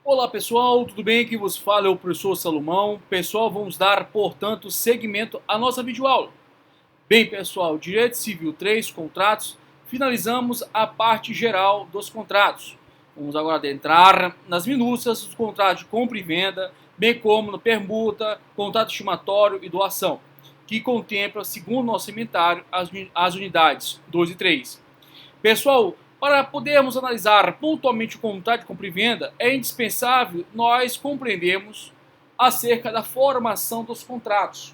Olá pessoal, tudo bem? Aqui vos fala é o professor Salomão. Pessoal, vamos dar, portanto, seguimento à nossa videoaula. Bem pessoal, Direito Civil 3, contratos, finalizamos a parte geral dos contratos. Vamos agora adentrar nas minúcias dos contratos de compra e venda, bem como no permuta, contrato estimatório e doação, que contempla, segundo nosso inventário, as unidades 2 e 3. Pessoal, para podermos analisar pontualmente o contrato de compra e venda, é indispensável nós compreendermos acerca da formação dos contratos,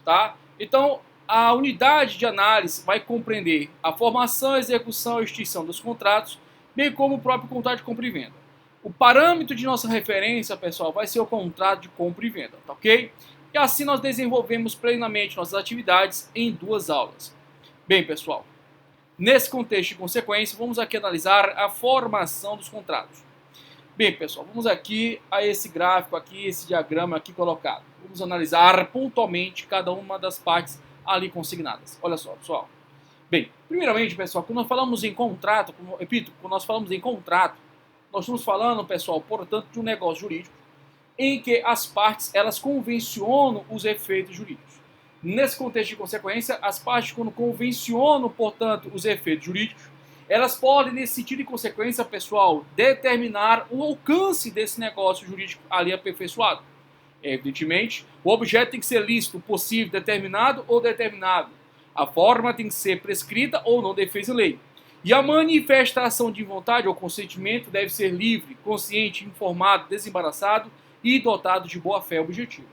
tá? Então, a unidade de análise vai compreender a formação, execução e extinção dos contratos, bem como o próprio contrato de compra e venda. O parâmetro de nossa referência, pessoal, vai ser o contrato de compra e venda, tá ok? E assim nós desenvolvemos plenamente nossas atividades em 2 aulas. Bem, pessoal, nesse contexto de consequência, vamos aqui analisar a formação dos contratos. Bem, pessoal, vamos aqui a esse gráfico aqui, esse diagrama aqui colocado. Vamos analisar pontualmente cada uma das partes ali consignadas. Olha só, pessoal. Bem, primeiramente, pessoal, quando nós falamos em contrato, repito, quando nós falamos em contrato, nós estamos falando, pessoal, portanto, de um negócio jurídico em que as partes, elas convencionam os efeitos jurídicos. Nesse contexto de consequência, as partes, quando convencionam, portanto, os efeitos jurídicos, elas podem, nesse sentido de consequência, pessoal, determinar o alcance desse negócio jurídico ali aperfeiçoado. Evidentemente, o objeto tem que ser lícito, possível, determinado ou determinado. A forma tem que ser prescrita ou não defesa em lei. E a manifestação de vontade ou consentimento deve ser livre, consciente, informado, desembaraçado e dotado de boa-fé objetiva.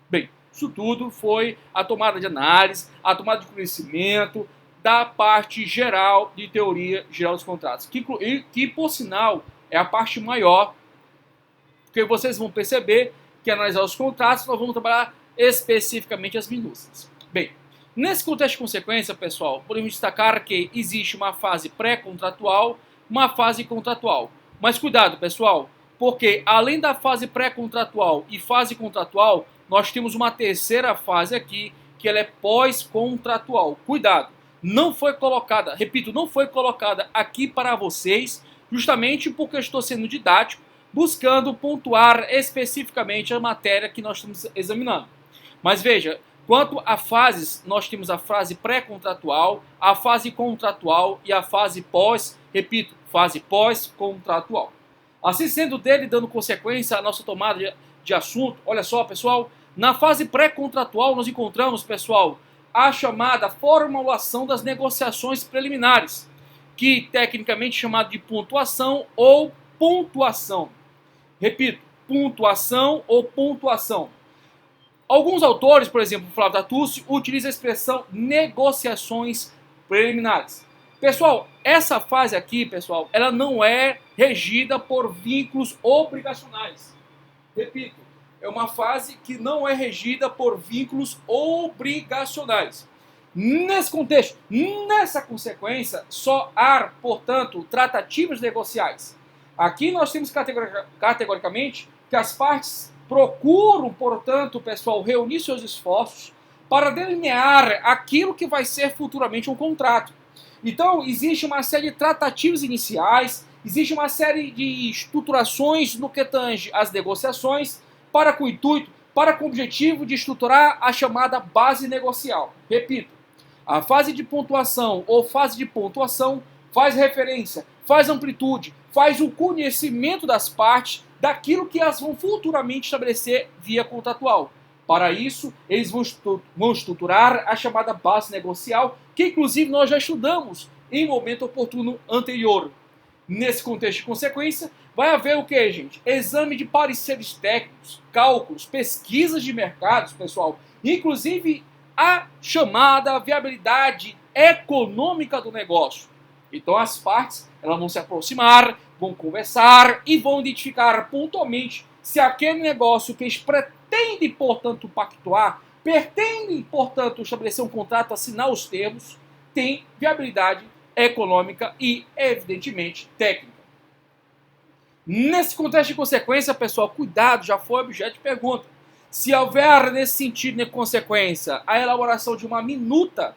Bem, isso tudo foi a tomada de análise, a tomada de conhecimento da parte geral de teoria geral dos contratos, que por sinal é a parte maior, porque vocês vão perceber que analisar os contratos nós vamos trabalhar especificamente as minúcias. Bem, nesse contexto de consequência, pessoal, podemos destacar que existe uma fase pré-contratual, uma fase contratual. Mas cuidado, pessoal, porque além da fase pré-contratual e fase contratual, nós temos uma terceira fase aqui, que ela é pós-contratual. Cuidado, não foi colocada, repito, não foi colocada aqui para vocês, justamente porque eu estou sendo didático, buscando pontuar especificamente a matéria que nós estamos examinando. Mas veja, quanto a fases, nós temos a fase pré-contratual, a fase contratual e a fase pós, repito, fase pós-contratual. Assim sendo dele, dando consequência à nossa tomada de assunto, olha só, pessoal, na fase pré-contratual nós encontramos, pessoal, a chamada formulação das negociações preliminares, que tecnicamente é chamado de pontuação ou pontuação. Repito, pontuação ou pontuação. Alguns autores, por exemplo, Flávio Datúcio, utilizam a expressão negociações preliminares. Pessoal, essa fase aqui, pessoal, ela não é regida por vínculos obrigacionais. Repito, é uma fase que não é regida por vínculos obrigacionais. Nesse contexto, nessa consequência, só há, portanto, tratativas negociais. Aqui nós temos categoricamente que as partes procuram, portanto, pessoal, reunir seus esforços para delinear aquilo que vai ser futuramente um contrato. Então, existe uma série de tratativas iniciais, existe uma série de estruturações no que tange as negociações, para com o intuito, para com o objetivo de estruturar a chamada base negocial. Repito, a fase de pontuação ou fase de pontuação faz referência, faz amplitude, faz o conhecimento das partes daquilo que elas vão futuramente estabelecer via contratual. Para isso, eles vão estruturar a chamada base negocial, que inclusive nós já estudamos em momento oportuno anterior. Nesse contexto de consequência, vai haver o que, gente? Exame de pareceres técnicos, cálculos, pesquisas de mercados, pessoal, inclusive a chamada viabilidade econômica do negócio. Então as partes elas vão se aproximar, vão conversar e vão identificar pontualmente se aquele negócio que eles pretendem, portanto, pactuar, pretendem, portanto, estabelecer um contrato, assinar os termos, tem viabilidade econômica e, evidentemente, técnica. Nesse contexto de consequência, pessoal, cuidado, já foi objeto de pergunta. Se houver, nesse sentido, de consequência, a elaboração de uma minuta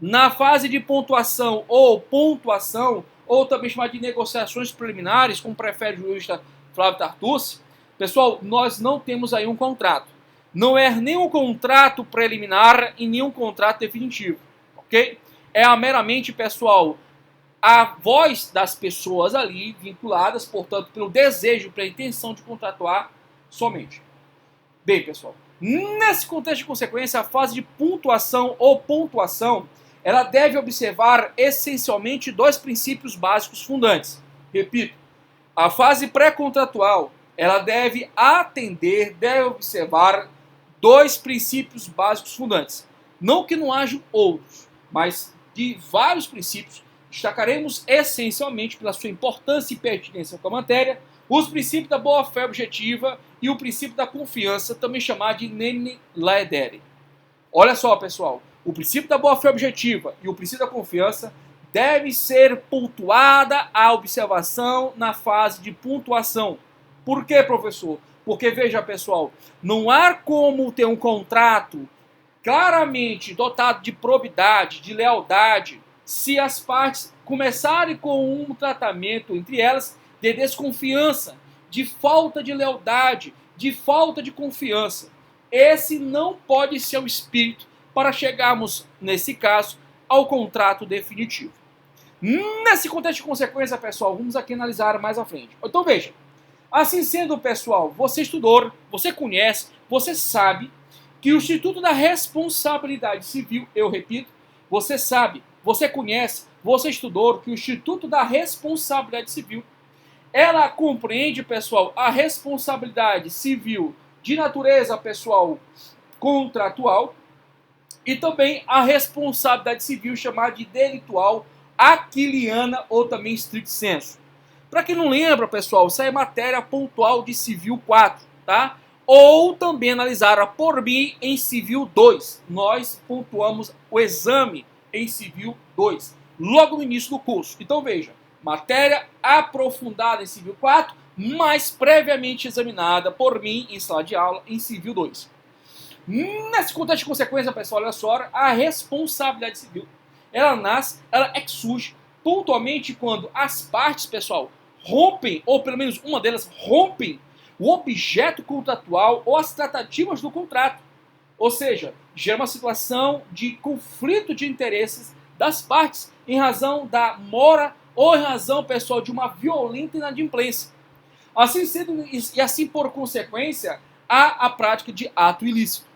na fase de pontuação, ou também chamada de negociações preliminares, como prefere o jurista Flávio Tartucci, pessoal, nós não temos aí um contrato. Não é nem um contrato preliminar e nem um contrato definitivo, ok? É meramente, pessoal, a voz das pessoas ali vinculadas, portanto, pelo desejo, pela intenção de contratuar somente. Bem, pessoal, nesse contexto de consequência, a fase de pontuação ou pontuação, ela deve observar essencialmente dois princípios básicos fundantes. Repito, a fase pré-contratual, ela deve observar dois princípios básicos fundantes. Não que não hajam outros, mas de vários princípios, destacaremos essencialmente pela sua importância e pertinência com a matéria, os princípios da boa-fé objetiva e o princípio da confiança, também chamado de nemine laedere. Olha só, pessoal, o princípio da boa-fé objetiva e o princípio da confiança deve ser pontuada a observação na fase de pontuação. Por quê, professor? Porque, veja, pessoal, não há como ter um contrato claramente dotado de probidade, de lealdade, se as partes começarem com um tratamento entre elas de desconfiança, de falta de lealdade, de falta de confiança. Esse não pode ser o espírito para chegarmos, nesse caso, ao contrato definitivo. Nesse contexto de consequência, pessoal, vamos aqui analisar mais à frente. Então, veja, assim sendo, pessoal, você estudou, você conhece, você sabe que o Instituto da Responsabilidade Civil, eu repito, você sabe, você conhece, você estudou que o Instituto da Responsabilidade Civil, ela compreende, pessoal, a responsabilidade civil de natureza, pessoal, contratual e também a responsabilidade civil chamada de delitual aquiliana ou também stricto sensu. Para quem não lembra, pessoal, isso é matéria pontual de Civil 4, tá? Ou também analisada por mim em Civil 2. Nós pontuamos o exame em Civil 2, logo no início do curso. Então veja, matéria aprofundada em Civil 4, mas previamente examinada por mim em sala de aula em Civil 2. Nesse contexto de consequência, pessoal, olha só, a responsabilidade civil, ela nasce, ela surge pontualmente quando as partes, pessoal, rompem, ou pelo menos uma delas rompem o objeto contratual ou as tratativas do contrato. Ou seja, gera uma situação de conflito de interesses das partes em razão da mora ou em razão, pessoal, de uma violenta inadimplência. Assim sendo, e assim por consequência, há a prática de ato ilícito.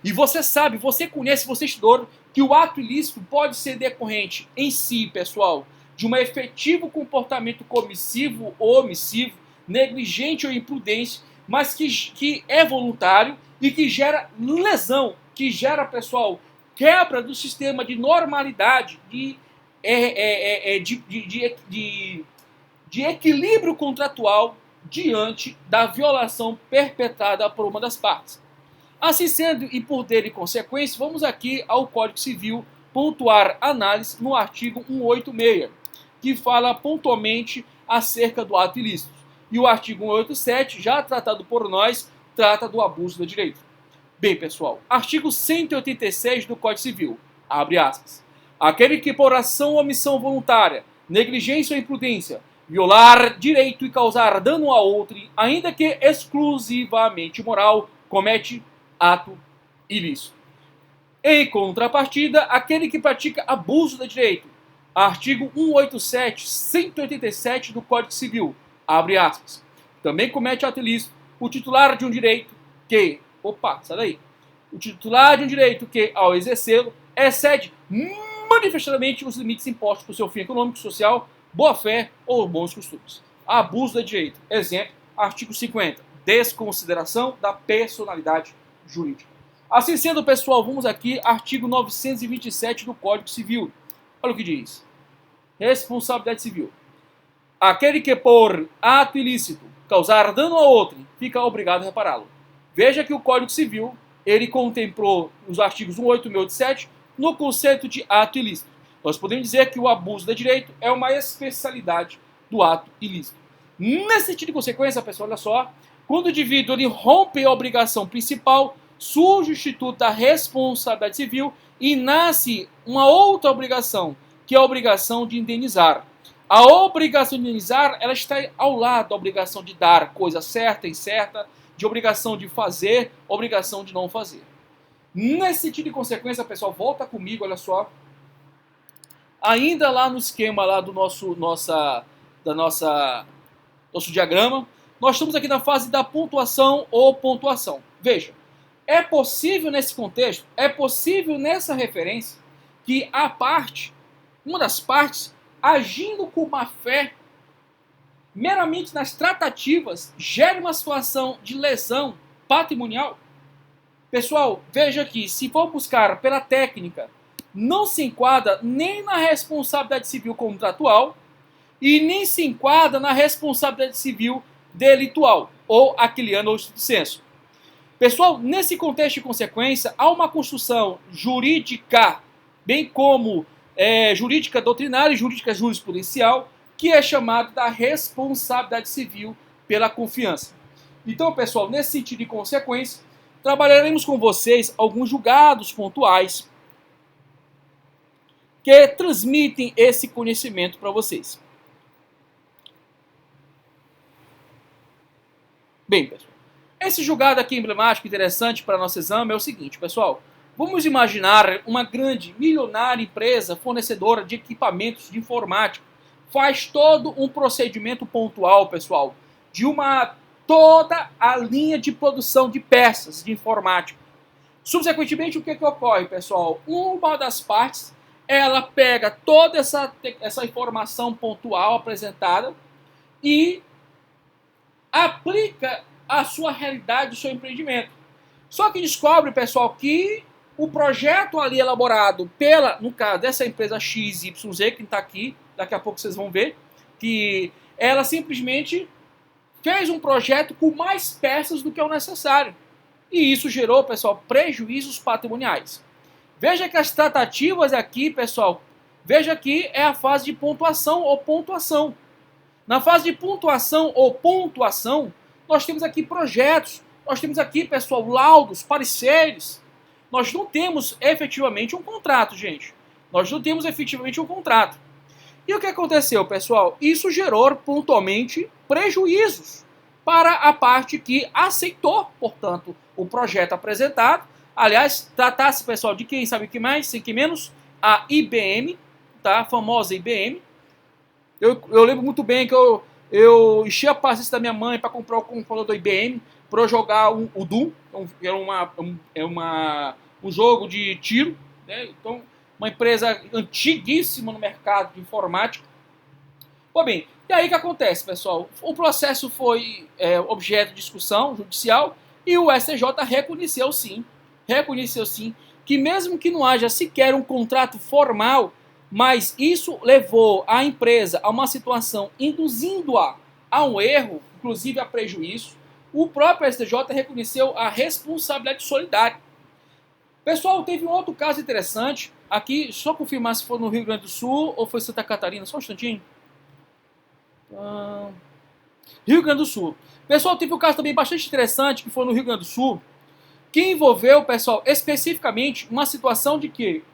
E você sabe, você conhece, você estudou que o ato ilícito pode ser decorrente em si, pessoal, de um efetivo comportamento comissivo ou omissivo, negligente ou imprudente, mas que é voluntário e que gera lesão, que gera, pessoal, quebra do sistema de normalidade, de equilíbrio contratual diante da violação perpetrada por uma das partes. Assim sendo, e por dele consequência, vamos aqui ao Código Civil pontuar análise no artigo 186, que fala pontualmente acerca do ato ilícito. E o artigo 187, já tratado por nós, trata do abuso do direito. Bem, pessoal, artigo 186 do Código Civil, abre aspas. Aquele que por ação ou omissão voluntária, negligência ou imprudência, violar direito e causar dano a outro, ainda que exclusivamente moral, comete ato ilícito. Em contrapartida, aquele que pratica abuso do direito, artigo 187, 187 do Código Civil, abre aspas, também comete ato ilícito o titular de um direito que, sai daí, o titular de um direito que, ao exercê-lo, excede manifestamente os limites impostos por seu fim econômico, social, boa-fé ou bons costumes. Abuso do direito. Exemplo, artigo 50, desconsideração da personalidade jurídica. Assim sendo, pessoal, vamos aqui, artigo 927 do Código Civil. Olha o que diz. Responsabilidade civil. Aquele que por ato ilícito causar dano a outro, fica obrigado a repará-lo. Veja que o Código Civil, ele contemplou os artigos 186 e 187 no conceito de ato ilícito. Nós podemos dizer que o abuso de direito é uma especialidade do ato ilícito. Nesse sentido de consequência, pessoal, olha só, quando o indivíduo ele rompe a obrigação principal, surge o Instituto da Responsabilidade Civil e nasce uma outra obrigação, que é a obrigação de indenizar. A obrigacionalizar, ela está ao lado da obrigação de dar coisa certa e incerta, de obrigação de fazer, obrigação de não fazer. Nesse sentido de consequência, pessoal, volta comigo, olha só. Ainda lá no esquema lá do nosso diagrama, nós estamos aqui na fase da pontuação ou pontuação. Veja, é possível nesse contexto, é possível nessa referência, que uma das partes, agindo com má fé, meramente nas tratativas, gere uma situação de lesão patrimonial. Pessoal, veja aqui, se for buscar pela técnica, não se enquadra nem na responsabilidade civil contratual e nem se enquadra na responsabilidade civil delitual, ou aquiliana ou estrito sensu. Pessoal, nesse contexto de consequência, há uma construção jurídica, bem como jurídica doutrinária e jurídica jurisprudencial, que é chamada da responsabilidade civil pela confiança. Então, pessoal, nesse sentido de consequência, trabalharemos com vocês alguns julgados pontuais que transmitem esse conhecimento para vocês. Bem, pessoal, esse julgado aqui emblemático, interessante para nosso exame é o seguinte, pessoal. Vamos imaginar uma grande, milionária empresa fornecedora de equipamentos de informática. Faz todo um procedimento pontual, pessoal, de toda a linha de produção de peças de informática. Subsequentemente, o que ocorre, pessoal? Uma das partes, ela pega toda essa informação pontual apresentada e aplica a sua realidade, o seu empreendimento. Só que descobre, pessoal, que o projeto ali elaborado no caso dessa empresa XYZ, que está aqui, daqui a pouco vocês vão ver, que ela simplesmente fez um projeto com mais peças do que é o necessário. E isso gerou, pessoal, prejuízos patrimoniais. Veja que as tratativas aqui, pessoal, veja que é a fase de pontuação ou pontuação. Na fase de pontuação ou pontuação, nós temos aqui projetos, nós temos aqui, pessoal, laudos, pareceres. Nós não temos efetivamente um contrato, gente. Nós não temos efetivamente um contrato. E o que aconteceu, pessoal? Isso gerou pontualmente prejuízos para a parte que aceitou, portanto, o projeto apresentado. Aliás, tratasse, pessoal, de quem sabe o que mais, sem que menos, a IBM, tá? A famosa IBM. Eu lembro muito bem que eu enchi a paciência da minha mãe para comprar o computador da IBM para eu jogar o Doom, que é um jogo de tiro, né? Então, uma empresa antiguíssima no mercado de informática. Bom, bem, e aí o que acontece, pessoal? O processo foi objeto de discussão judicial e o STJ reconheceu sim, que mesmo que não haja sequer um contrato formal, mas isso levou a empresa a uma situação induzindo-a a um erro, inclusive a prejuízo, o próprio STJ reconheceu a responsabilidade solidária. Pessoal, teve um outro caso interessante, aqui, só confirmar se foi no Rio Grande do Sul ou foi Santa Catarina, só um instantinho. Rio Grande do Sul. Pessoal, teve um caso também bastante interessante, que foi no Rio Grande do Sul, que envolveu, pessoal, especificamente uma situação de que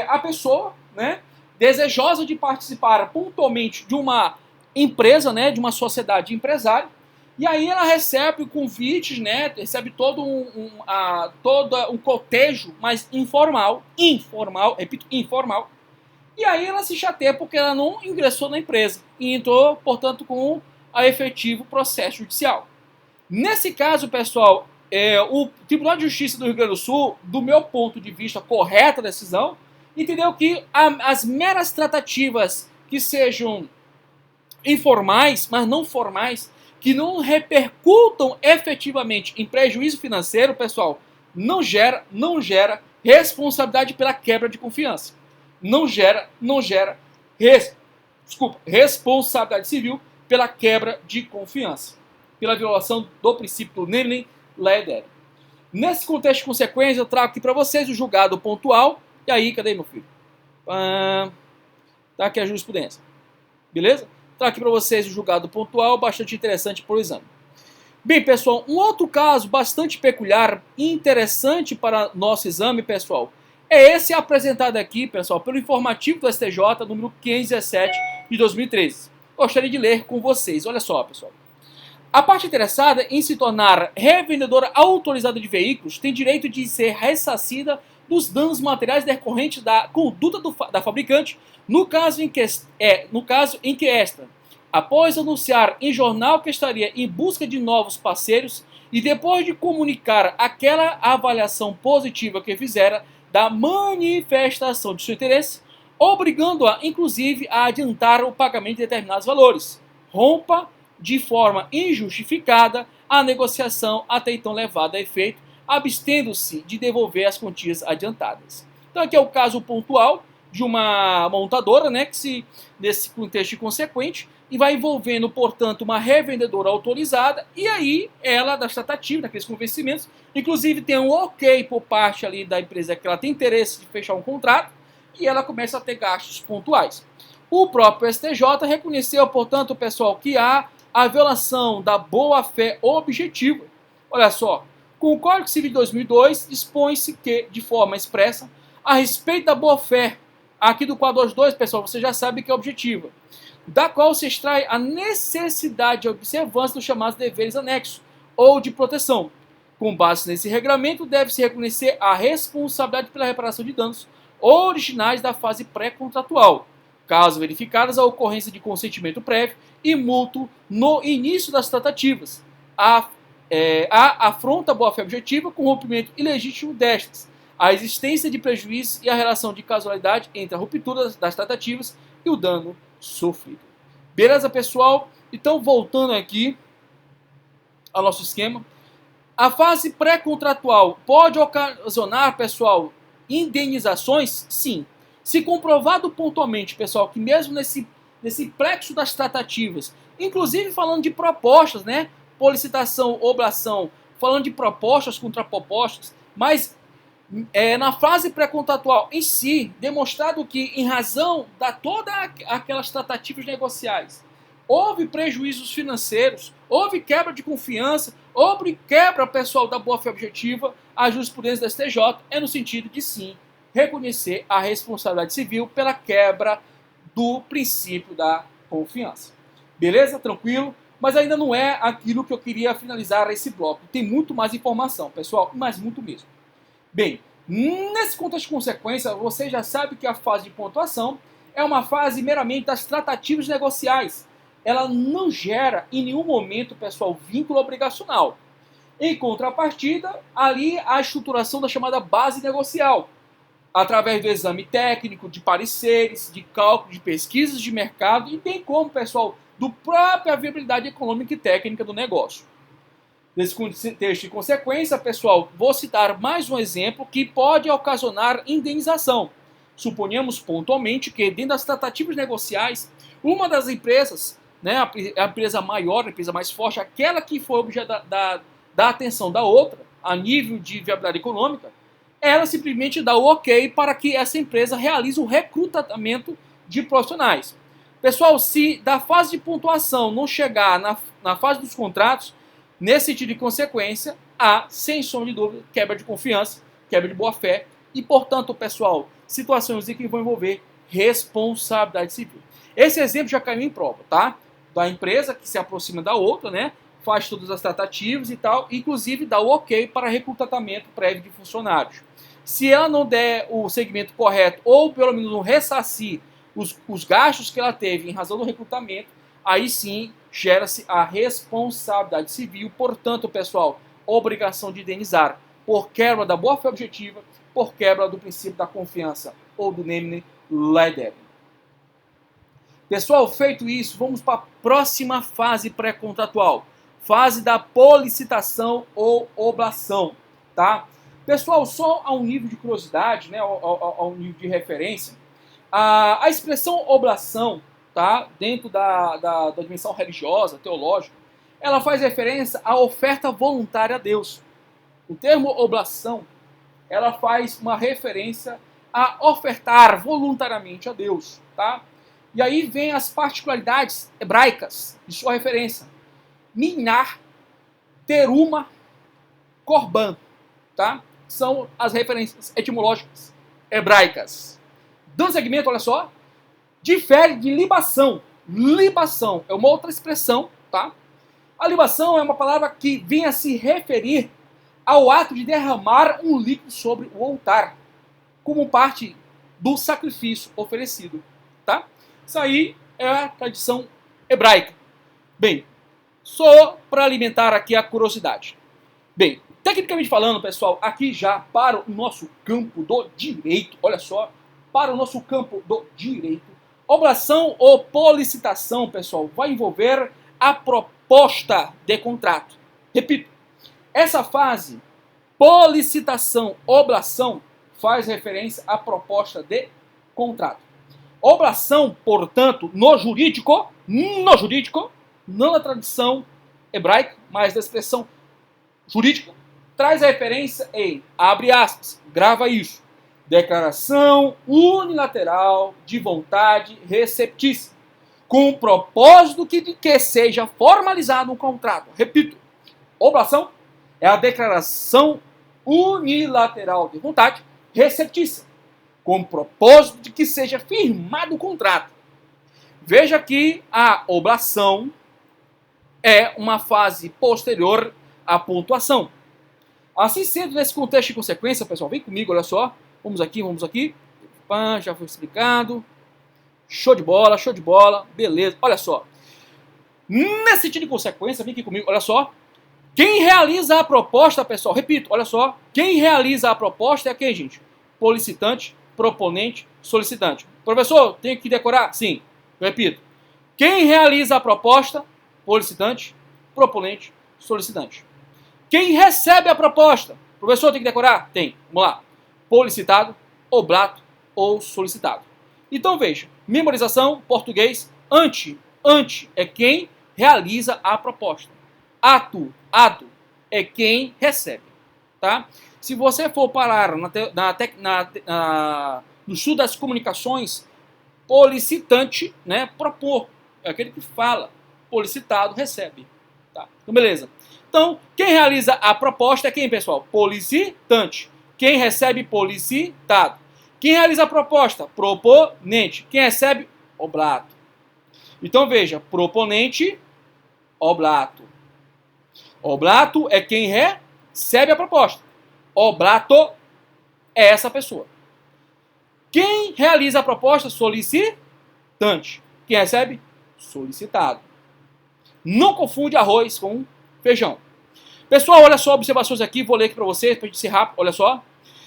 a pessoa, né, desejosa de participar pontualmente de uma empresa, né, de uma sociedade empresária, e aí ela recebe convites, né, recebe todo um cotejo, mas informal, repito, informal, e aí ela se chateia porque ela não ingressou na empresa e entrou, portanto, com a efetivo processo judicial. Nesse caso, pessoal, o Tribunal de Justiça do Rio Grande do Sul, do meu ponto de vista, correta decisão, entendeu que as meras tratativas que sejam informais, mas não formais, que não repercutam efetivamente em prejuízo financeiro, pessoal, não gera responsabilidade pela quebra de confiança. Não gera responsabilidade civil pela quebra de confiança, pela violação do princípio do nemine laedere. Nesse contexto de consequência, eu trago aqui para vocês o julgado pontual. E aí, cadê meu filho? Tá aqui a jurisprudência. Beleza? Trago aqui para vocês o julgado pontual, bastante interessante para o exame. Bem, pessoal, um outro caso bastante peculiar e interessante para nosso exame, pessoal, é esse apresentado aqui, pessoal, pelo informativo do STJ, número 517, de 2013. Gostaria de ler com vocês. Olha só, pessoal. A parte interessada em se tornar revendedora autorizada de veículos tem direito de ser ressarcida dos danos materiais decorrentes da conduta da fabricante, no caso em que esta, após anunciar em jornal que estaria em busca de novos parceiros e depois de comunicar aquela avaliação positiva que fizera da manifestação de seu interesse, obrigando-a, inclusive, a adiantar o pagamento de determinados valores, rompa de forma injustificada a negociação até então levada a efeito, abstendo-se de devolver as quantias adiantadas. Então aqui é o caso pontual de uma montadora, né, que nesse contexto consequente, e vai envolvendo, portanto, uma revendedora autorizada, e aí ela, das tratativas, daqueles convencimentos, inclusive tem um ok por parte ali da empresa que ela tem interesse de fechar um contrato, e ela começa a ter gastos pontuais. O próprio STJ reconheceu, portanto, pessoal, que há a violação da boa-fé objetiva. Olha só, com o Código Civil de 2002, dispõe-se que, de forma expressa, a respeito da boa-fé, aqui do 422, pessoal, você já sabe que é objetiva, da qual se extrai a necessidade de observância dos chamados deveres anexos, ou de proteção. Com base nesse regulamento, deve-se reconhecer a responsabilidade pela reparação de danos originais da fase pré-contratual, caso verificadas a ocorrência de consentimento prévio e mútuo no início das tratativas. A afronta a boa-fé objetiva com rompimento ilegítimo destas, a existência de prejuízo e a relação de casualidade entre a ruptura das tratativas e o dano sofrido. Beleza, pessoal? Então, voltando aqui ao nosso esquema, a fase pré-contratual pode ocasionar, pessoal, indenizações? Sim. Se comprovado pontualmente, pessoal, que mesmo nesse plexo das tratativas, inclusive falando de propostas, né? Por licitação, oblação, falando de propostas contra propostas, mas na fase pré-contratual em si, demonstrado que, em razão da todas aquelas tratativas negociais, houve prejuízos financeiros, houve quebra de confiança, houve quebra, pessoal, da boa-fé objetiva, a jurisprudência da STJ é no sentido de, sim, reconhecer a responsabilidade civil pela quebra do princípio da confiança. Beleza? Tranquilo? Mas ainda não é aquilo que eu queria finalizar esse bloco. Tem muito mais informação, pessoal, mas muito mesmo. Bem, nesse contexto de consequência, você já sabe que a fase de pontuação é uma fase meramente das tratativas negociais. Ela não gera em nenhum momento, pessoal, vínculo obrigacional. Em contrapartida, ali a estruturação da chamada base negocial, através do exame técnico, de pareceres, de cálculo, de pesquisas de mercado e bem como, pessoal, do própria viabilidade econômica e técnica do negócio. Nesse contexto de consequência, pessoal, vou citar mais um exemplo que pode ocasionar indenização. Suponhamos pontualmente que, dentro das tratativas negociais, uma das empresas, né, a empresa maior, a empresa mais forte, aquela que foi objeto da atenção da outra, a nível de viabilidade econômica, ela simplesmente dá o ok para que essa empresa realize o recrutamento de profissionais. Pessoal, se da fase de pontuação não chegar na fase dos contratos, nesse sentido de consequência, há, sem sombra de dúvida, quebra de confiança, quebra de boa-fé e, portanto, pessoal, situações em que vão envolver responsabilidade civil. Esse exemplo já caiu em prova, tá? Da empresa que se aproxima da outra, né? Faz todas as tratativas e tal, inclusive dá o ok para recrutamento prévio de funcionários. Se ela não der o segmento correto, ou pelo menos não ressarcir os gastos que ela teve em razão do recrutamento, aí sim gera-se a responsabilidade civil, portanto, pessoal, obrigação de indenizar por quebra da boa-fé objetiva, por quebra do princípio da confiança ou do nemine ledere. Pessoal, feito isso, vamos para a próxima fase pré-contratual, fase da policitação ou oblação, tá? Pessoal, só a um nível de curiosidade, né, a um nível de referência, a expressão oblação, tá, dentro da dimensão religiosa, teológica, ela faz referência à oferta voluntária a Deus. O termo oblação, ela faz uma referência a ofertar voluntariamente a Deus, tá? E aí vem as particularidades hebraicas de sua referência. Minar, teruma, korban, tá? São as referências etimológicas hebraicas. Dando segmento, olha só, difere de libação. Libação é uma outra expressão, tá? A libação é uma palavra que vem a se referir ao ato de derramar um líquido sobre o altar, como parte do sacrifício oferecido, tá? Isso aí é a tradição hebraica. Bem, só para alimentar aqui a curiosidade. Bem, tecnicamente falando, pessoal, aqui já para o nosso campo do direito, olha só, para o nosso campo do direito, oblação ou policitação, pessoal, vai envolver a proposta de contrato. Repito, essa fase, policitação, oblação, faz referência à proposta de contrato. Oblação, portanto, no jurídico, não na tradição hebraica, mas da expressão jurídica, traz a referência em, abre aspas, grava isso, declaração unilateral de vontade receptícia, com o propósito de que seja formalizado um contrato. Repito, oblação é a declaração unilateral de vontade receptícia, com o propósito de que seja firmado o contrato. Veja que a oblação é uma fase posterior à pontuação. Assim sendo, nesse contexto de consequência, pessoal, vem comigo, olha só. Vamos aqui. Já foi explicado. Show de bola, beleza. Olha só. Nesse sentido de consequência, vem aqui comigo, olha só. Quem realiza a proposta, pessoal, repito, olha só. Quem realiza a proposta é quem, gente? Policitante, proponente, solicitante. Professor, tem que decorar? Sim. Eu repito. Quem realiza a proposta? Policitante, proponente, solicitante. Quem recebe a proposta? Professor, tem que decorar? Tem. Vamos lá. Policitado, oblato ou solicitado. Então veja, memorização, português, ante é quem realiza a proposta. Ato é quem recebe. Tá? Se você for parar no estudo das comunicações, policitante, né, propor, é aquele que fala, policitado recebe. Tá? Então beleza. Então, quem realiza a proposta é quem, pessoal? Policitante. Quem recebe, policitado. Quem realiza a proposta? Proponente. Quem recebe? Oblato. Então veja, proponente, oblato. Oblato é quem recebe a proposta. Oblato é essa pessoa. Quem realiza a proposta? Solicitante. Quem recebe? Solicitado. Não confunde arroz com feijão. Pessoal, olha só, observações aqui, vou ler aqui para vocês, para a gente ser rápido, olha só.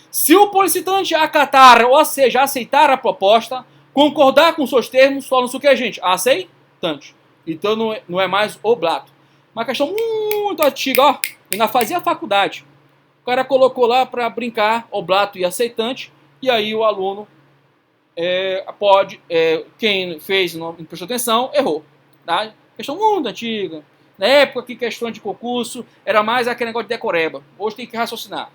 Se o policitante acatar, ou seja, aceitar a proposta, concordar com seus termos, torna-se o que, gente? Aceitante. Então não é mais oblato. Uma questão muito antiga, ó, ainda fazia faculdade. O cara colocou lá para brincar oblato e aceitante, e aí o aluno quem fez e não prestou atenção, errou. Tá? Questão muito antiga. Na época que questão de concurso era mais aquele negócio de decoreba. Hoje tem que raciocinar.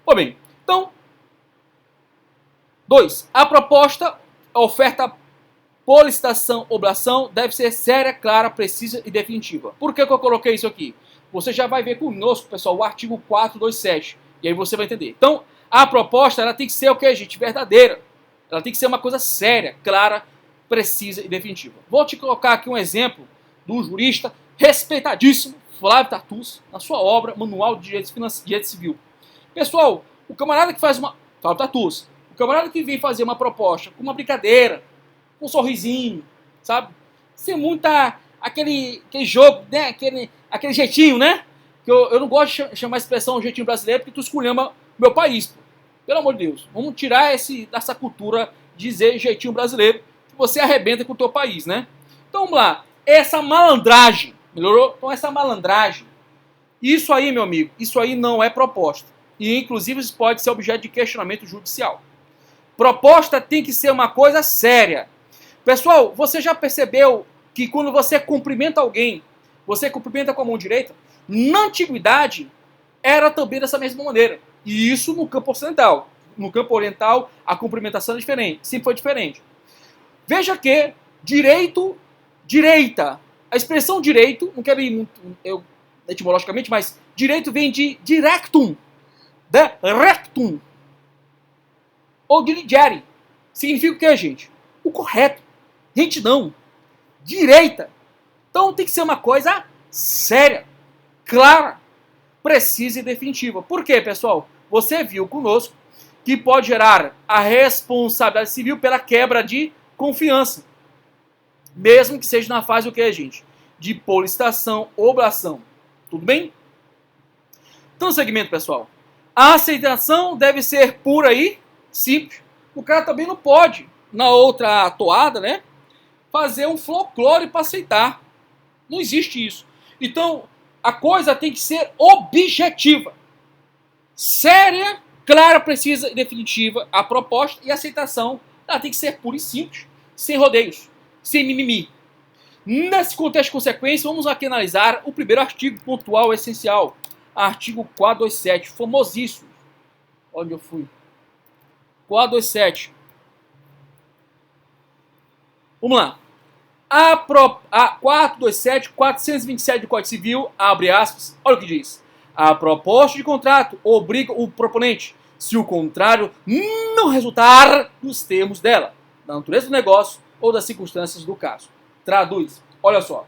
Bom, bem, então, 2. A proposta, a oferta por licitação, oblação, deve ser séria, clara, precisa e definitiva. Por que eu coloquei isso aqui? Você já vai ver conosco, pessoal, o artigo 427. E aí você vai entender. Então, a proposta, ela tem que ser o que, gente? Verdadeira. Ela tem que ser uma coisa séria, clara, precisa e definitiva. Vou te colocar aqui um exemplo do jurista respeitadíssimo Flávio Tartus, na sua obra Manual de Direito Civil. Pessoal, o camarada que faz uma... Flávio Tartus, o camarada que vem fazer uma proposta com uma brincadeira, com um sorrisinho, sabe? Sem muita... Aquele jogo, né? Aquele jeitinho, né? Que eu não gosto de chamar a expressão jeitinho brasileiro, porque tu esculhamba meu país, pô. Pelo amor de Deus. Vamos tirar dessa cultura de dizer jeitinho brasileiro, que você arrebenta com o teu país, né? Então vamos lá. Essa malandragem, melhorou? Então essa malandragem, isso aí, meu amigo, isso aí não é proposta. E inclusive isso pode ser objeto de questionamento judicial. Proposta tem que ser uma coisa séria. Pessoal, você já percebeu que quando você cumprimenta alguém, você cumprimenta com a mão direita? Na antiguidade, era também dessa mesma maneira. E isso no campo ocidental. No campo oriental, a cumprimentação é diferente. Sempre foi diferente. Veja que direita. A expressão direito, não quero ir muito etimologicamente, mas direito vem de directum, de rectum, ou diligere. Significa o que, gente? o correto. Retidão. Direita. Então tem que ser uma coisa séria, clara, precisa e definitiva. Por quê, pessoal? Você viu conosco que pode gerar a responsabilidade civil pela quebra de confiança. Mesmo que seja na fase o que, gente? De policitação, oblação. Tudo bem? Então, no segmento, pessoal, a aceitação deve ser pura e simples. O cara também não pode, na outra toada, né, fazer um folclore para aceitar. Não existe isso. Então, a coisa tem que ser objetiva, séria, clara, precisa e definitiva. A proposta e a aceitação ela tem que ser pura e simples, sem rodeios, sem mimimi. Nesse contexto de consequência, vamos aqui analisar o primeiro artigo pontual essencial. Artigo 427, famosíssimo. Onde eu fui? 427. Vamos lá. A 427, 427 do Código Civil, abre aspas, olha o que diz. A proposta de contrato obriga o proponente, se o contrário não resultar nos termos dela, da natureza do negócio ou das circunstâncias do caso. Traduz. Olha só.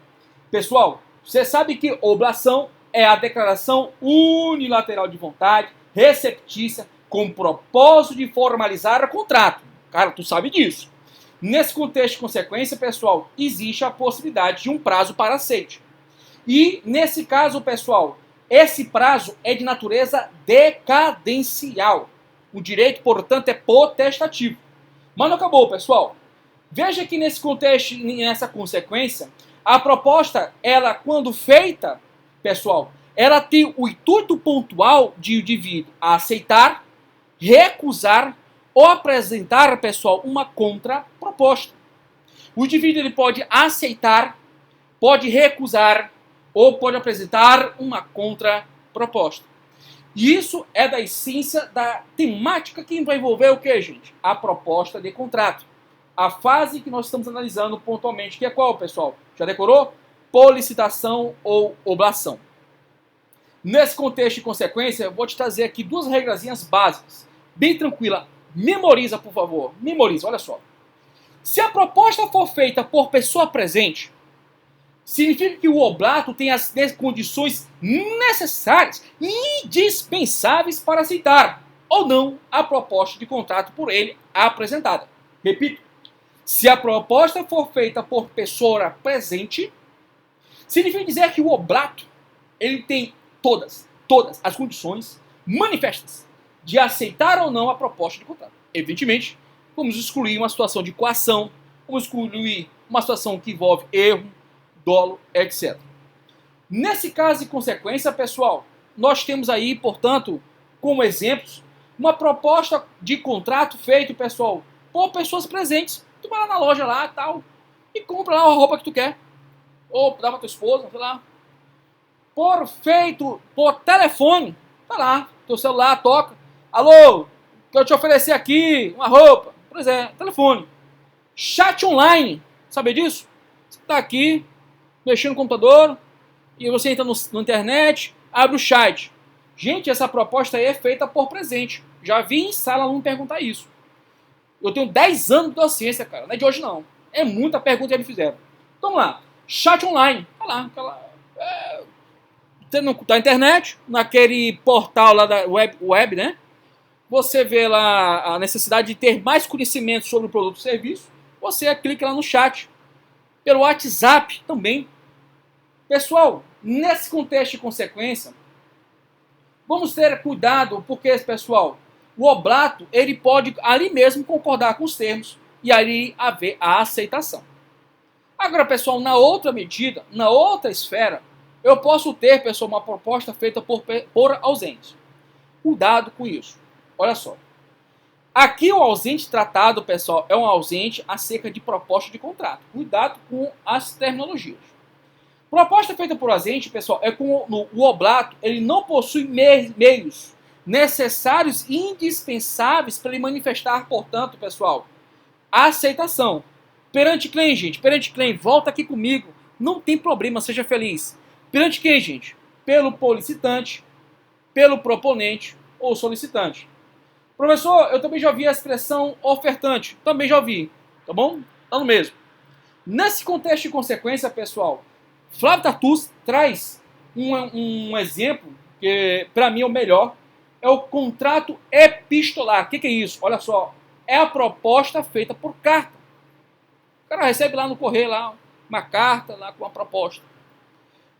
Pessoal, você sabe que oblação é a declaração unilateral de vontade, receptícia, com propósito de formalizar o contrato. Cara, tu sabe disso. Nesse contexto de consequência, pessoal, existe a possibilidade de um prazo para aceite. E, nesse caso, pessoal, esse prazo é de natureza decadencial. O direito, portanto, é potestativo. Mas não acabou, pessoal. Veja que nesse contexto, nessa consequência, a proposta, ela, quando feita, pessoal, ela tem o intuito pontual de o indivíduo aceitar, recusar ou apresentar, pessoal, uma contraproposta. O indivíduo ele pode aceitar, pode recusar ou pode apresentar uma contraproposta. E isso é da essência da temática que vai envolver o que, gente? A proposta de contrato. A fase que nós estamos analisando pontualmente, que é qual, pessoal? Já decorou? Policitação ou oblação. Nesse contexto de consequência, eu vou te trazer aqui duas regrazinhas básicas, bem tranquila. Memoriza, por favor. Memoriza, olha só. Se a proposta for feita por pessoa presente, significa que o oblato tem as condições necessárias e indispensáveis para aceitar ou não a proposta de contrato por ele apresentada. Repito, se a proposta for feita por pessoa presente, significa dizer que o oblato ele tem todas as condições manifestas de aceitar ou não a proposta de contrato. Evidentemente, vamos excluir uma situação de coação, vamos excluir uma situação que envolve erro, dolo, etc. Nesse caso de consequência, pessoal, nós temos aí, portanto, como exemplos, uma proposta de contrato feito, pessoal, por pessoas presentes. Tu vai lá na loja lá, tal, e compra lá a roupa que tu quer. Ou dá pra tua esposa, sei lá. Feito por telefone, tá lá, teu celular toca. Alô, quero te oferecer aqui uma roupa. Pois é, telefone. Chat online, sabe disso? Você tá aqui, mexendo no computador, e você entra na internet, abre o chat. Gente, essa proposta aí é feita por presente. Já vi em sala aluno perguntar isso. Eu tenho 10 anos de docência, cara, não é de hoje não. É muita pergunta que eles me fizeram. Então vamos lá, chat online, tá lá, na internet, naquele portal lá da web, né? Você vê lá a necessidade de ter mais conhecimento sobre o produto ou serviço, você clica lá no chat. Pelo WhatsApp também. Pessoal, nesse contexto de consequência, vamos ter cuidado, porque, pessoal, o oblato, ele pode ali mesmo concordar com os termos e ali haver a aceitação. Agora, pessoal, na outra medida, na outra esfera, eu posso ter, pessoal, uma proposta feita por ausente. Cuidado com isso. Olha só. Aqui o ausente tratado, pessoal, é um ausente acerca de proposta de contrato. Cuidado com as terminologias. Proposta feita por ausente, pessoal, é com o oblato, ele não possui meios necessários e indispensáveis para ele manifestar, portanto, pessoal, a aceitação. Perante quem, gente? Perante quem? Volta aqui comigo. Não tem problema, seja feliz. Perante quem, gente? Pelo policitante, pelo proponente ou solicitante. Professor, eu também já ouvi a expressão ofertante. Também já ouvi. Tá bom? Tá no mesmo. Nesse contexto de consequência, pessoal, Flávio Tartus traz um exemplo que, para mim, é o melhor. É o contrato epistolar. O que é isso? Olha só. É a proposta feita por carta. O cara recebe lá no correio lá, uma carta lá com uma proposta.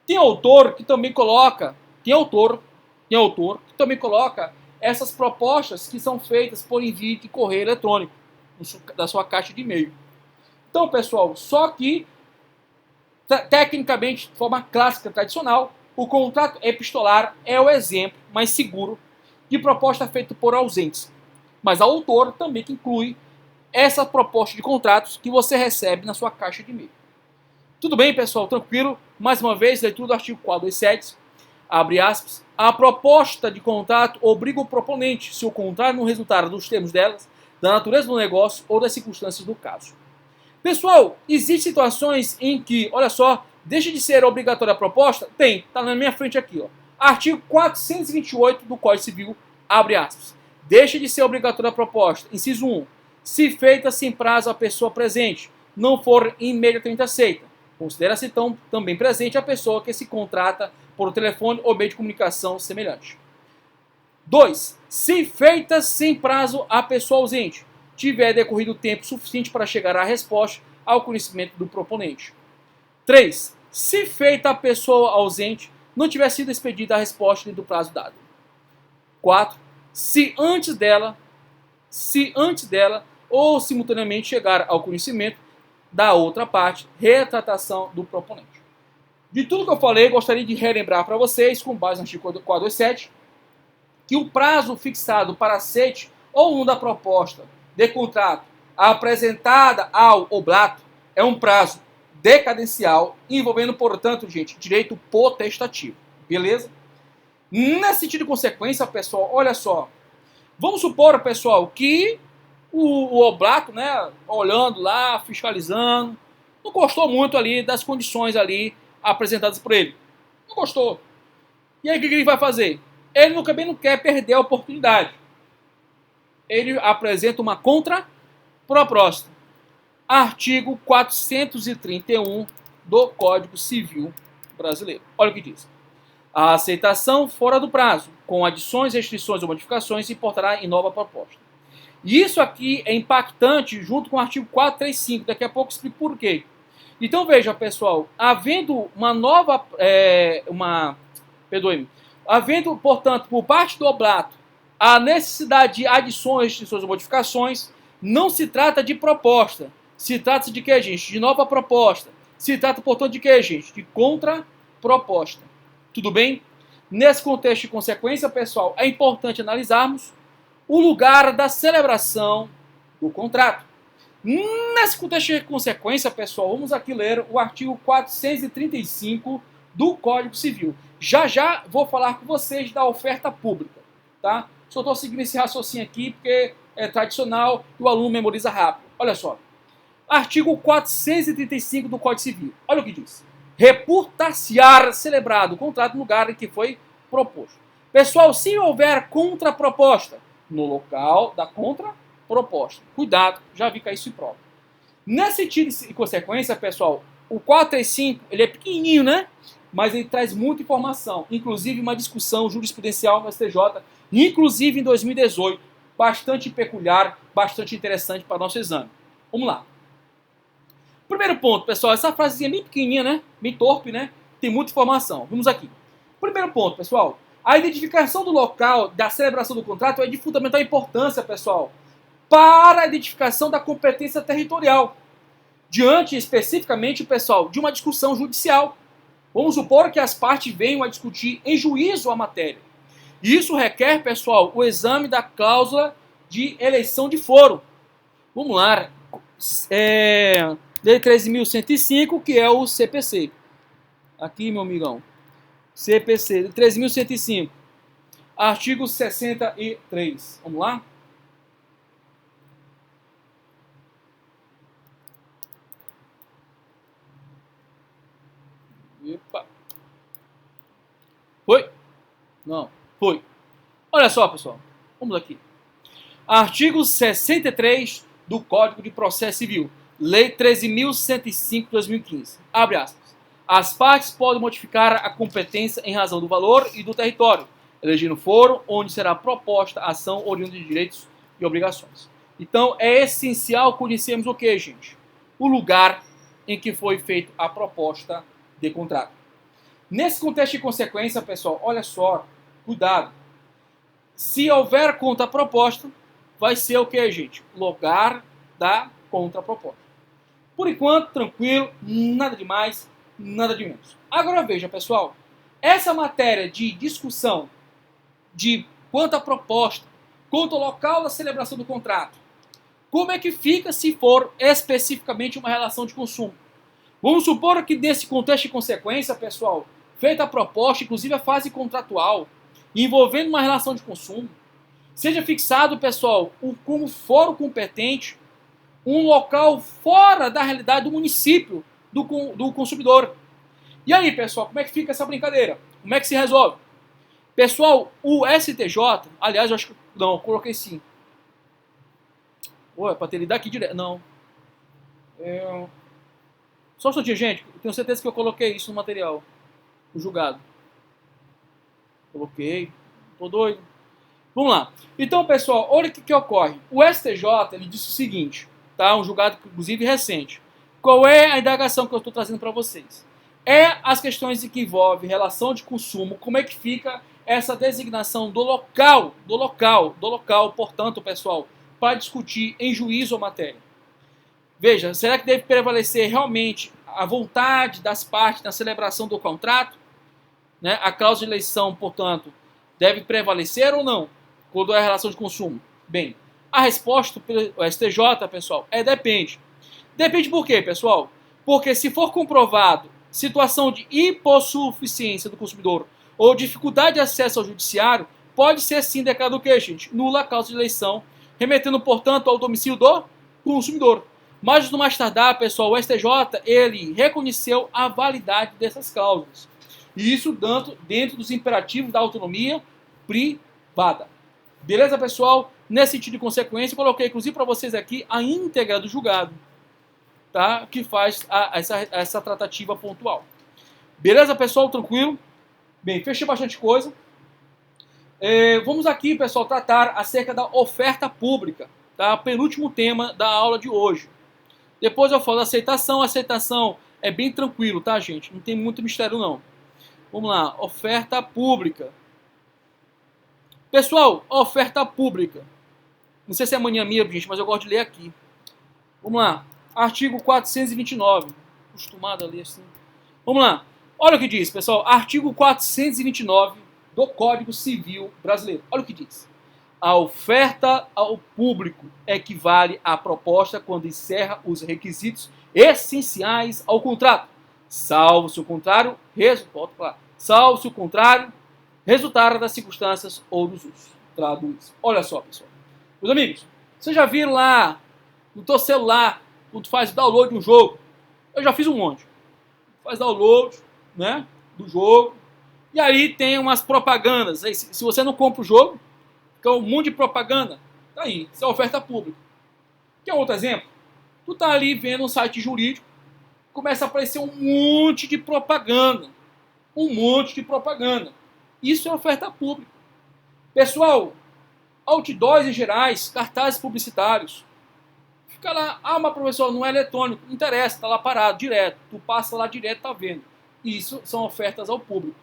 Tem autor que também coloca, tem autor que também coloca essas propostas que são feitas por envio de correio eletrônico da sua caixa de e-mail. Então, pessoal, só que tecnicamente, de forma clássica, tradicional, o contrato epistolar é o exemplo mais seguro de proposta feita por ausentes. Mas há autor também que inclui essa proposta de contratos que você recebe na sua caixa de e-mail. Tudo bem, pessoal? Tranquilo? Mais uma vez, leitura do artigo 427, abre aspas, a proposta de contrato obriga o proponente, se o contrato não resultar dos termos delas, da natureza do negócio ou das circunstâncias do caso. Pessoal, existem situações em que, olha só, deixa de ser obrigatória a proposta? Tem, tá na minha frente aqui, ó. Artigo 428 do Código Civil, abre aspas. Deixa de ser obrigatória a proposta. Inciso 1. Se feita sem prazo à pessoa presente, não for imediatamente aceita. Considera-se então também presente a pessoa que se contrata por telefone ou meio de comunicação semelhante. 2. Se feita sem prazo à pessoa ausente, tiver decorrido tempo suficiente para chegar à resposta ao conhecimento do proponente. 3. Se feita a pessoa ausente, não tiver sido expedida a resposta dentro do prazo dado. 4. Se antes dela ou simultaneamente chegar ao conhecimento da outra parte, retratação do proponente. De tudo que eu falei, gostaria de relembrar para vocês, com base no artigo 427, que o prazo fixado para aceite ou não da proposta de contrato apresentada ao oblato é um prazo decadencial, envolvendo, portanto, gente, direito potestativo. Beleza? Nesse sentido de consequência, pessoal, olha só. Vamos supor, pessoal, que o oblato, né, olhando lá, fiscalizando, não gostou muito ali das condições ali apresentadas por ele. Não gostou. E aí o que ele vai fazer? Ele também não quer perder a oportunidade. Ele apresenta uma contraproposta. Artigo 431 do Código Civil Brasileiro. Olha o que diz. A aceitação fora do prazo, com adições, restrições ou modificações, se importará em nova proposta. E isso aqui é impactante junto com o artigo 435. Daqui a pouco eu explico por quê. Então veja, pessoal, havendo uma nova... Havendo, portanto, por parte do oblato, a necessidade de adições, restrições ou modificações, não se trata de proposta. Se trata de quê, gente? De nova proposta. Se trata, portanto, de quê, gente? De contraproposta. Tudo bem? Nesse contexto de consequência, pessoal, é importante analisarmos o lugar da celebração do contrato. Nesse contexto de consequência, pessoal, vamos aqui ler o artigo 435 do Código Civil. Já vou falar com vocês da oferta pública, tá? Só estou seguindo esse raciocínio aqui porque é tradicional e o aluno memoriza rápido. Olha só. Artigo 435 do Código Civil. Olha o que diz. Reputar-se-á celebrado o contrato no lugar em que foi proposto. Pessoal, se houver contraproposta no local da contraproposta. Cuidado, já vi cair isso em prova. Nesse sentido de consequência, pessoal, o 435 ele é pequenininho, né? Mas ele traz muita informação, inclusive uma discussão jurisprudencial no STJ, inclusive em 2018, bastante peculiar, bastante interessante para o nosso exame. Vamos lá. Primeiro ponto, pessoal, essa frasezinha é bem pequenininha, né? Bem torpe, né? Tem muita informação. Vamos aqui. Primeiro ponto, pessoal, a identificação do local da celebração do contrato é de fundamental importância, pessoal, para a identificação da competência territorial, diante especificamente, pessoal, de uma discussão judicial. Vamos supor que as partes venham a discutir em juízo a matéria. Isso requer, pessoal, o exame da cláusula de eleição de foro. Vamos lá. Lei 13.105, que é o CPC. Aqui, meu amigão. CPC, 13.105. Artigo 63. Vamos lá? Epa. Foi? Não, foi. Olha só, pessoal. Vamos aqui. Artigo 63 do Código de Processo Civil. Lei 13.105 de 2015. Abre aspas. As partes podem modificar a competência em razão do valor e do território, elegendo fórum onde será proposta a ação oriunda de direitos e obrigações. Então, é essencial conhecermos o que, gente? O lugar em que foi feita a proposta de contrato. Nesse contexto de consequência, pessoal, olha só, cuidado. Se houver contraproposta, vai ser o que, gente? Lugar da contraproposta. Por enquanto, tranquilo, nada de mais, nada de menos. Agora veja, pessoal, essa matéria de discussão de quanto à proposta, quanto ao local da celebração do contrato, como é que fica se for especificamente uma relação de consumo? Vamos supor que nesse contexto de consequência, pessoal, feita a proposta, inclusive a fase contratual, envolvendo uma relação de consumo, seja fixado, pessoal, como fórum competente, um local fora da realidade do município do consumidor. E aí, pessoal, como é que fica essa brincadeira? Como é que se resolve? Pessoal, o STJ, aliás, eu acho que não, eu coloquei sim. Ué, para ter lidar aqui direto. Não. Só um instantinho, gente. Eu tenho certeza que eu coloquei isso no material. O julgado. Coloquei. Tô doido. Vamos lá. Então, pessoal, olha o que ocorre. O STJ, ele disse o seguinte, tá? Um julgado, inclusive, recente. Qual é a indagação que eu estou trazendo para vocês? É as questões que envolvem relação de consumo, como é que fica essa designação do local, portanto, pessoal, para discutir em juízo a matéria. Veja, será que deve prevalecer realmente a vontade das partes na celebração do contrato? Né? A cláusula de eleição, portanto, deve prevalecer ou não? Quando é a relação de consumo? Bem, a resposta pelo STJ, pessoal, depende. Depende por quê, pessoal? Porque se for comprovado situação de hipossuficiência do consumidor ou dificuldade de acesso ao judiciário, pode ser sim declarado o quê, gente? Nula a causa de eleição, remetendo, portanto, ao domicílio do consumidor. Mas no mais tardar, pessoal, o STJ, ele reconheceu a validade dessas cláusulas. E isso dentro dos imperativos da autonomia privada. Beleza, pessoal? Nesse sentido de consequência, eu coloquei, inclusive, para vocês aqui a íntegra do julgado, tá? Que faz essa tratativa pontual. Beleza, pessoal? Tranquilo? Bem, fechei bastante coisa. Vamos aqui, pessoal, tratar acerca da oferta pública, tá? Penúltimo tema da aula de hoje. Depois eu falo da aceitação. A aceitação é bem tranquilo, tá, gente? Não tem muito mistério, não. Vamos lá, oferta pública. Pessoal, oferta pública. Não sei se é mania minha, gente, mas eu gosto de ler aqui. Vamos lá, artigo 429. Acostumado a ler assim. Vamos lá. Olha o que diz, pessoal. Artigo 429 do Código Civil Brasileiro. Olha o que diz. A oferta ao público equivale à proposta quando encerra os requisitos essenciais ao contrato, salvo se o contrário, resultar das circunstâncias ou dos usos. Traduz. Olha só, pessoal. Meus amigos, vocês já viram lá no teu celular, quando tu faz download de um jogo? Eu já fiz um monte. Faz download, né, do jogo. E aí tem umas propagandas. Aí, se você não compra o jogo, fica um monte de propaganda. Tá aí, isso é oferta pública. Quer outro exemplo? Tu tá ali vendo um site jurídico, começa a aparecer um monte de propaganda. Um monte de propaganda. Isso é oferta pública. Pessoal, outdoors em gerais, cartazes publicitários. Fica lá, mas professor, não é eletrônico. Não interessa, tá lá parado, direto. Tu passa lá direto, tá vendo. Isso são ofertas ao público.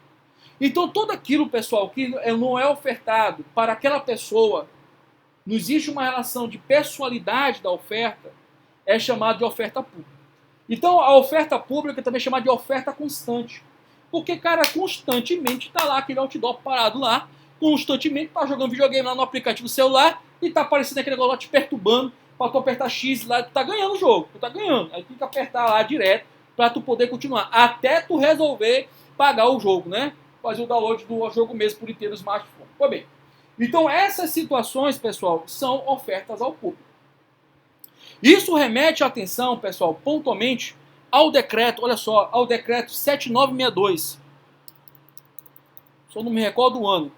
Então, tudo aquilo, pessoal, que não é ofertado para aquela pessoa, não existe uma relação de pessoalidade da oferta, é chamado de oferta pública. Então, a oferta pública também é chamada de oferta constante. Porque, cara, constantemente está lá aquele outdoor parado lá, constantemente está jogando videogame lá no aplicativo celular e está aparecendo aquele negócio lá te perturbando para tu apertar X lá, tu tá ganhando o jogo, tu tá ganhando. Aí tu tem que apertar lá direto para tu poder continuar, até tu resolver pagar o jogo, né? Fazer o download do jogo mesmo por inteiro no smartphone. Pois bem, então essas situações, pessoal, são ofertas ao público. Isso remete a atenção, pessoal, pontualmente ao decreto, olha só, ao decreto 7962. Só não me recordo o ano.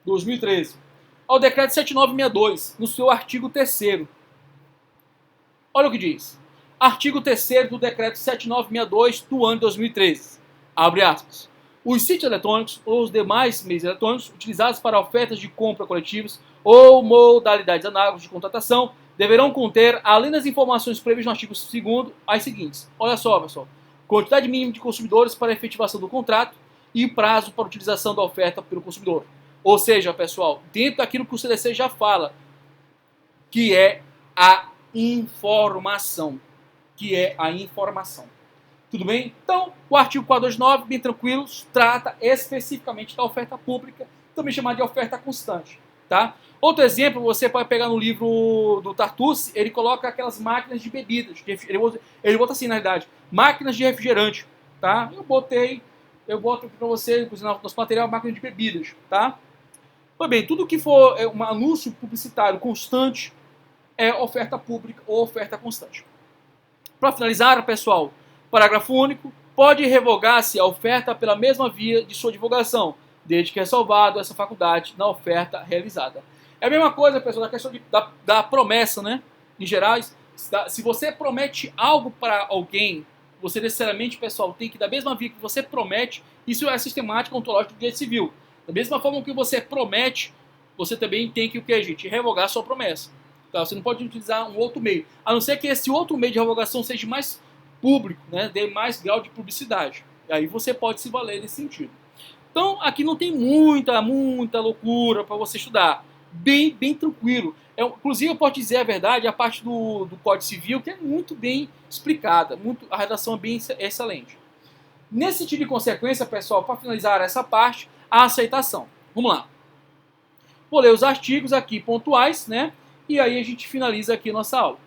2013. Ao decreto 7962, no seu artigo 3º. Olha o que diz. Artigo 3º do Decreto 7962 do ano de 2013. Abre aspas. Os sítios eletrônicos ou os demais meios eletrônicos utilizados para ofertas de compra coletivas ou modalidades análogas de contratação deverão conter, além das informações previstas no artigo 2º, as seguintes. Olha só, pessoal. Quantidade mínima de consumidores para efetivação do contrato e prazo para utilização da oferta pelo consumidor. Ou seja, pessoal, dentro daquilo que o CDC já fala, que é a informação. Tudo bem? Então, o artigo 429, bem tranquilo, trata especificamente da oferta pública, também chamada de oferta constante. Tá? Outro exemplo, você pode pegar no livro do Tartucci, ele coloca aquelas máquinas de bebidas. Ele bota assim, na verdade, máquinas de refrigerante. Tá? Eu boto aqui para você, no nosso material, máquina de bebidas. Tá? Pois bem, tudo que for um anúncio publicitário constante é oferta pública ou oferta constante. Para finalizar, pessoal, parágrafo único, pode revogar-se a oferta pela mesma via de sua divulgação, desde que ressalvado essa faculdade na oferta realizada. É a mesma coisa, pessoal, da questão da promessa, né? Em geral, se você promete algo para alguém, você necessariamente, pessoal, tem que, da mesma via que você promete, isso é sistemática ontológica do direito civil. Da mesma forma que você promete, você também tem que, o que, gente? Revogar a sua promessa. Tá? Você não pode utilizar um outro meio, a não ser que esse outro meio de revogação seja mais público, né? Dê mais grau de publicidade. E aí você pode se valer nesse sentido. Então, aqui não tem muita loucura para você estudar. Bem tranquilo. Inclusive, eu posso dizer a verdade, a parte do Código Civil, que é muito bem explicada. A redação é bem excelente. Nesse sentido de consequência, pessoal, para finalizar essa parte, a aceitação. Vamos lá. Vou ler os artigos aqui pontuais, né? E aí a gente finaliza aqui a nossa aula.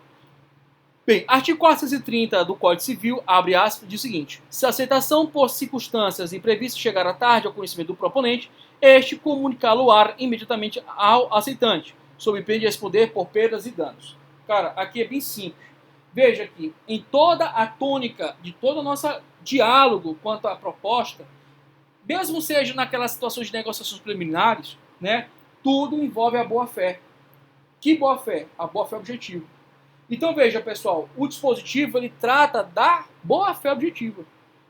Bem, artigo 430 do Código Civil, abre aspas, diz o seguinte: se a aceitação por circunstâncias imprevistas chegar à tarde ao conhecimento do proponente, este comunicá-lo-á imediatamente ao aceitante, sob pena de responder por perdas e danos. Cara, aqui é bem simples. Veja aqui, em toda a tônica de todo o nosso diálogo quanto à proposta, mesmo seja naquelas situações de negociações preliminares, né, tudo envolve a boa-fé. Que boa-fé? A boa-fé objetiva. Então veja, pessoal, o dispositivo ele trata da boa-fé objetiva.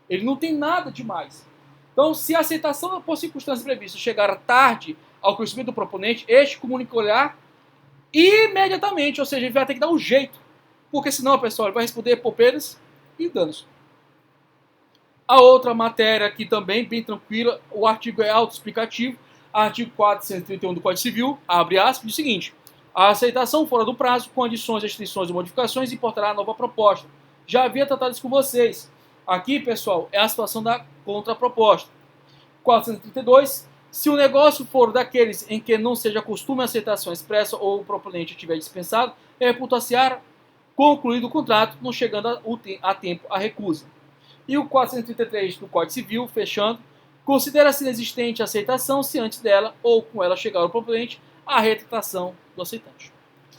Ele não tem nada demais. Então, se a aceitação por circunstâncias previstas chegar tarde ao conhecimento do proponente, este comunicará imediatamente, ou seja, ele vai ter que dar um jeito. Porque senão, pessoal, ele vai responder por perdas e danos. A outra matéria aqui também, bem tranquila, o artigo é autoexplicativo, artigo 431 do Código Civil, abre aspas, diz o seguinte: a aceitação fora do prazo, com adições, restrições e modificações, importará a nova proposta. Já havia tratado isso com vocês. Aqui, pessoal, é a situação da contraproposta. 432. Se o negócio for daqueles em que não seja costume a aceitação expressa ou o proponente tiver dispensado, reputar-se-á concluído o contrato, não chegando a tempo a recusa. E o 433 do Código Civil, fechando, considera-se inexistente a aceitação se antes dela ou com ela chegar ao proponente a retratação do aceitante.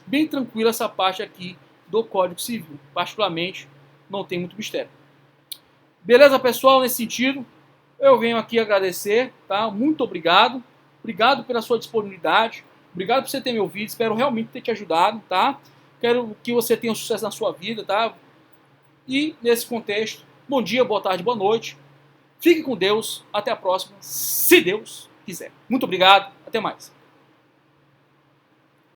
Bem tranquila essa parte aqui do Código Civil. Particularmente, não tem muito mistério. Beleza, pessoal? Nesse sentido, eu venho aqui agradecer, tá? Muito obrigado. Obrigado pela sua disponibilidade. Obrigado por você ter me ouvido. Espero realmente ter te ajudado, tá? Quero que você tenha sucesso na sua vida, tá? E, nesse contexto, bom dia, boa tarde, boa noite. Fique com Deus. Até a próxima, se Deus quiser. Muito obrigado. Até mais.